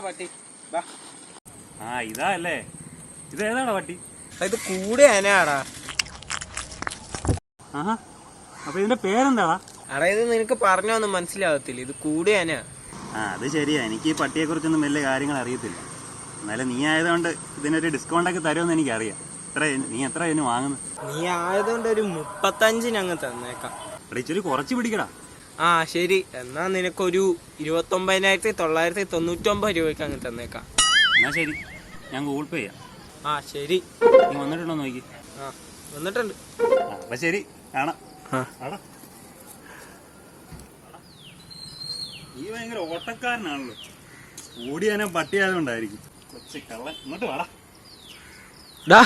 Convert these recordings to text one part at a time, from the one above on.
പട്ടി ആ ഇതാ അല്ലേ, ഇത് ഏതാടാ പട്ടി? ഇത് കൂടെ ആനയാടാ. ആഹാ, അപ്പൊ ഇതിന്റെ പേരെന്താടാ? അടാ ഇത് നിനക്ക് പറഞ്ഞൊന്നും മനസ്സിലാവത്തില്ല, ഇത് കൂടെ ആനയാ. ആ അത് ശരിയാ, എനിക്ക് ഈ പട്ടിയെ കുറിച്ചൊന്നും വലിയ കാര്യങ്ങൾ അറിയത്തില്ല. എന്നാലും നീ ആയതുകൊണ്ട് ഇതിനൊരു ഡിസ്കൗണ്ട് ഒക്കെ തരുമെന്ന് എനിക്കറിയാം. നീ എത്ര ഇതിന് വാങ്ങുന്നു? നീ ആയതുകൊണ്ട് ഒരു 35 അങ്ങ് തന്നേക്കാം. ഇവിടെ ഇച്ചിരി കുറച്ച് പിടിക്കടാ. ആ ശരി, എന്നാ നിനക്കൊരു 29,999 രൂപയ്ക്ക് അങ്ങ് തന്നേക്കാം. എന്നാ ശരി, ഞാൻ ഗൂഗിൾ പേ ചെയ്യാം. ആ ശരി, നീ വന്നിട്ടുണ്ടോ നോക്കി? ആ വന്നിട്ടുണ്ട്. അപ്പൊ ശരി, കാണാം. നീ ഭയങ്കര ഓട്ടക്കാരനാണല്ലോ. ഓടിയാനും പട്ടിയായതുകൊണ്ടായിരിക്കും. കൊച്ചു കള്ളൻ, ഇങ്ങോട്ട് വാടാ. ഡാ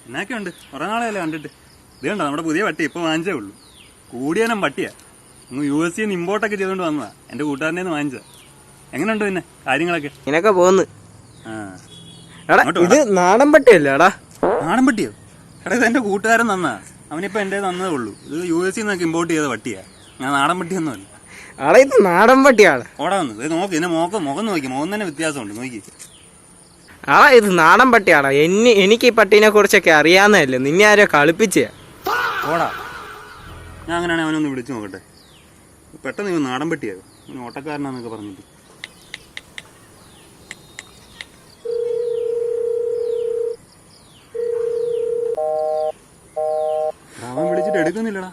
എന്നൊക്കെ ഉണ്ട്, കുറെ നാളെയല്ലേ കണ്ടിട്ട്. ഇത് കണ്ടോ, നമ്മുടെ പുതിയ പട്ടി ഇപ്പൊ വാങ്ങിച്ചേ ഉള്ളൂ. കൂടിയാനും പട്ടിയാ, അങ്ങ് US നിന്ന് ഇമ്പോർട്ടൊക്കെ ചെയ്തോണ്ട് വന്നതാ, എന്റെ കൂട്ടുകാരനെ നിന്ന് വാങ്ങിച്ചതാ. എങ്ങനെയുണ്ട് പിന്നെ കാര്യങ്ങളൊക്കെ? ഇങ്ങനൊക്കെ പോന്ന്. ഇത് നാടൻ പട്ടിയല്ലേ എടാ? നാടൻ പട്ടിയോ? എടാ ഇത് എന്റെ കൂട്ടുകാരൻ തന്നാ, അവനിപ്പോ എന്റെ തന്നതേ ഉള്ളൂ. ഇത് US നിന്നൊക്കെ ഇമ്പോർട്ട് ചെയ്ത പട്ടിയാ, ഞാൻ നാടൻ പട്ടിയൊന്നുമല്ല. അടാ ഇത് നാടൻ പട്ടിയാണ്. ഓടാ വന്നത് ഇത് നോക്കി, എന്നെ മുഖം നോക്കി, മുഖം തന്നെ വ്യത്യാസമുണ്ട് നോക്കി. ആ ഇത് നാടൻ പട്ടിയാടാ. എനിക്ക് ഈ പട്ടീനെ കുറിച്ചൊക്കെ അറിയാവുന്നതല്ലേ, നിന്നെ ആരോ കളിപ്പിച്ച. ഓടാ, ഞാൻ അങ്ങനെയാണെങ്കിൽ അവനൊന്ന് വിളിച്ചു നോക്കട്ടെ. പെട്ടെന്ന് ഇവൻ നാടൻ പട്ടിയാകും, അവന് ഓട്ടക്കാരനാന്നൊക്കെ പറഞ്ഞിട്ട്. അവൻ വിളിച്ചിട്ട് എടുക്കുന്നില്ലടാ.